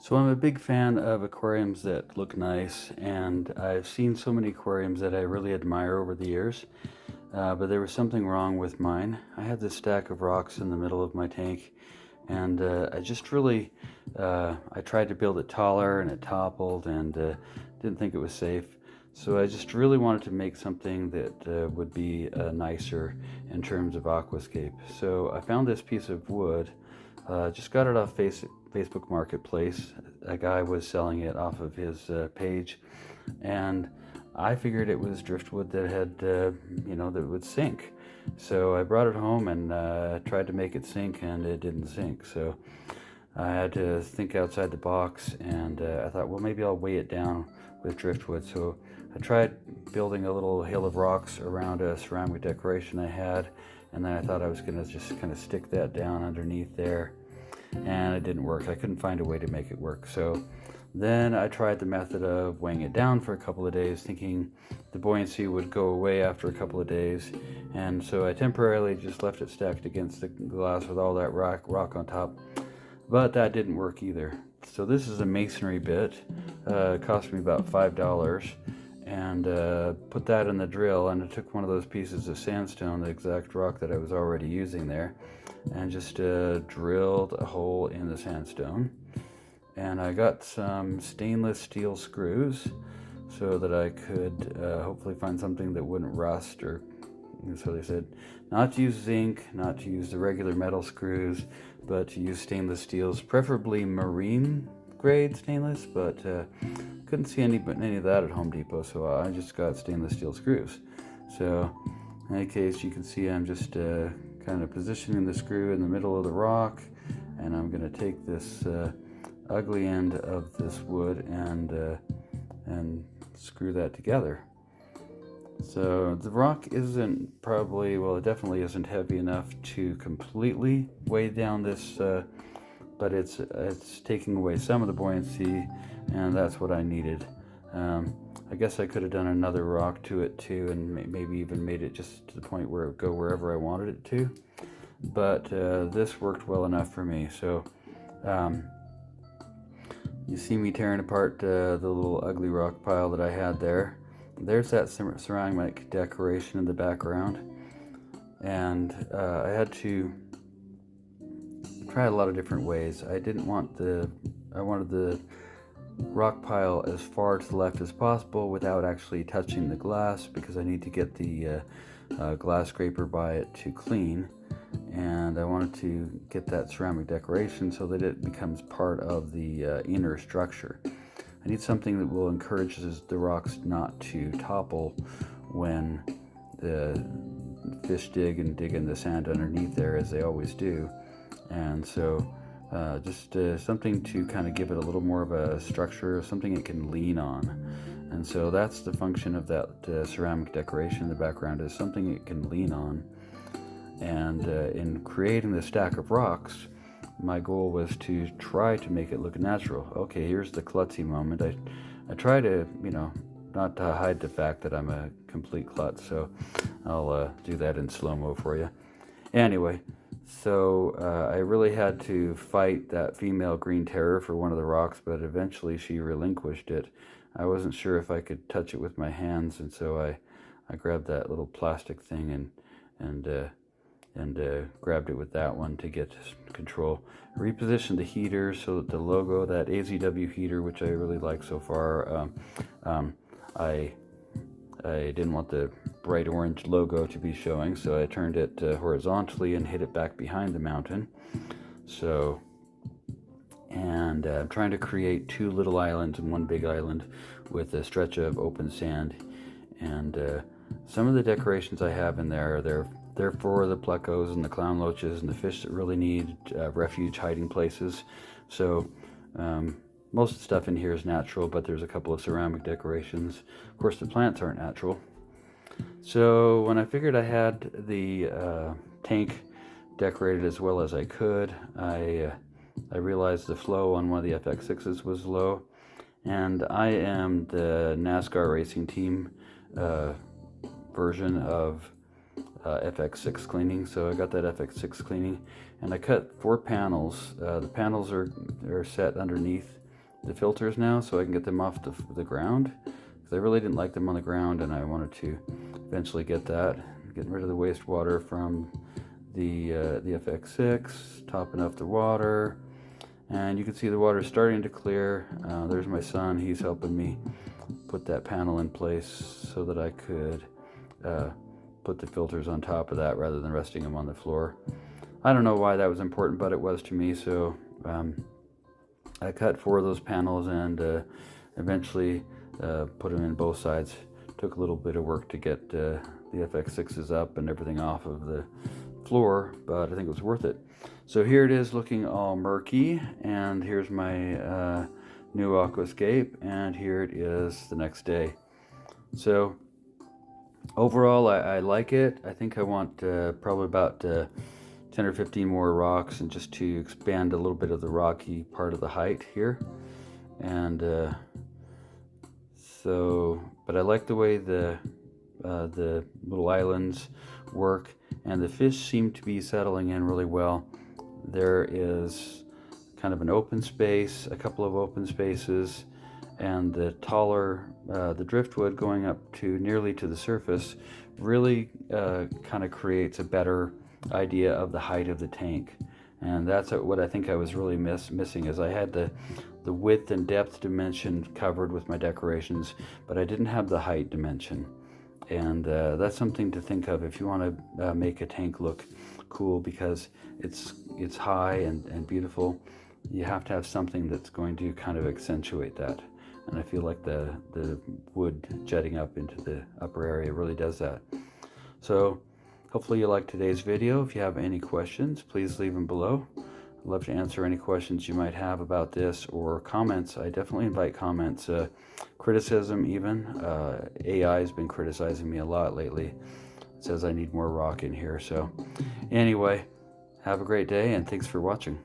So I'm a big fan of aquariums that look nice, and I've seen so many aquariums that I really admire over the years, but there was something wrong with mine. I had this stack of rocks in the middle of my tank, and I just really, I tried to build it taller and it toppled, and didn't think it was safe. So I just really wanted to make something that would be nicer in terms of aquascape. So I found this piece of wood, just got it off Facebook Marketplace. A guy was selling it off of his page, and I figured it was driftwood that had, that would sink. So I brought it home and tried to make it sink, and it didn't sink. So I had to think outside the box, and I thought, well, maybe I'll weigh it down with driftwood. So I tried building a little hill of rocks around a ceramic decoration I had, and then I thought I was going to just kind of stick that down underneath there, and it didn't work. I couldn't find a way to make it work. So then I tried the method of weighing it down for a couple of days, thinking the buoyancy would go away after a couple of days, and so I temporarily just left it stacked against the glass with all that rock on top, but that didn't work either. So this is a masonry bit. It cost me about $5, and put that in the drill, and I took one of those pieces of sandstone, the exact rock that I was already using there, and just drilled a hole in the sandstone. And I got some stainless steel screws so that I could hopefully find something that wouldn't rust, or so they said, not to use zinc, not to use the regular metal screws, but to use stainless steels, preferably marine grade stainless, but couldn't see any of that at Home Depot, so I just got stainless steel screws. So in any case, you can see I'm just kind of positioning the screw in the middle of the rock, and I'm going to take this ugly end of this wood and screw that together. So the rock isn't probably, well, it definitely isn't heavy enough to completely weigh down this, but it's taking away some of the buoyancy, and that's what I needed. I guess I could have done another rock to it too, and maybe even made it just to the point where it would go wherever I wanted it to, but this worked well enough for me. So you see me tearing apart the little ugly rock pile that I had there. There's that ceramic decoration in the background, and I had to try a lot of different ways. I wanted the rock pile as far to the left as possible without actually touching the glass, because I need to get the glass scraper by it to clean, and I wanted to get that ceramic decoration so that it becomes part of the inner structure. I need something that will encourage the rocks not to topple when the fish dig in the sand underneath there, as they always do. And so just something to kind of give it a little more of a structure, something it can lean on. And so that's the function of that ceramic decoration in the background, is something it can lean on. And in creating the stack of rocks, my goal was to try to make it look natural. Okay, here's the klutzy moment. I try to, not to hide the fact that I'm a complete klutz, so I'll do that in slow-mo for you. Anyway, so I really had to fight that female green terror for one of the rocks, but eventually she relinquished it. I wasn't sure if I could touch it with my hands, and so I grabbed that little plastic thing and grabbed it with that one to get control. I repositioned the heater so that the logo, that AZW heater, which I really like so far, I didn't want the bright orange logo to be showing, so I turned it horizontally and hid it back behind the mountain. So, and I'm trying to create two little islands and one big island with a stretch of open sand. And some of the decorations I have in there, they're for the plecos and the clown loaches and the fish that really need refuge hiding places. So most of the stuff in here is natural, but there's a couple of ceramic decorations. Of course, the plants aren't natural. So when I figured I had the tank decorated as well as I could, I realized the flow on one of the FX6s was low, and I am the NASCAR racing team version of FX6 cleaning. So I got that FX6 cleaning, and I cut 4 panels. The panels are set underneath the filters now so I can get them off the ground, because I really didn't like them on the ground, and I wanted to eventually get that, getting rid of the wastewater from the FX6, topping up the water, and you can see the water is starting to clear. There's my son, he's helping me put that panel in place so that I could put the filters on top of that rather than resting them on the floor. I don't know why that was important, but it was to me. So I cut 4 of those panels and eventually put them in both sides. Took a little bit of work to get the FX6s up and everything off of the floor, but I think it was worth it. So here it is looking all murky, and here's my new Aquascape, and here it is the next day. So overall, I like it. I think I want probably about 10 or 15 more rocks, and just to expand a little bit of the rocky part of the height here. And but I like the way the little islands work, and the fish seem to be settling in really well. There is kind of an open space, a couple of open spaces, and the taller, the driftwood going up to nearly to the surface really kind of creates a better idea of the height of the tank. And that's what I think I was really missing, is I had the width and depth dimension covered with my decorations, but I didn't have the height dimension. And that's something to think of if you want to make a tank look cool, because it's high and beautiful. You have to have something that's going to kind of accentuate that. And I feel like the wood jetting up into the upper area really does that. So hopefully you liked today's video. If you have any questions, please leave them below. I'd love to answer any questions you might have about this, or comments. I definitely invite comments, criticism even. AI has been criticizing me a lot lately. It says I need more rock in here. So anyway, have a great day, and thanks for watching.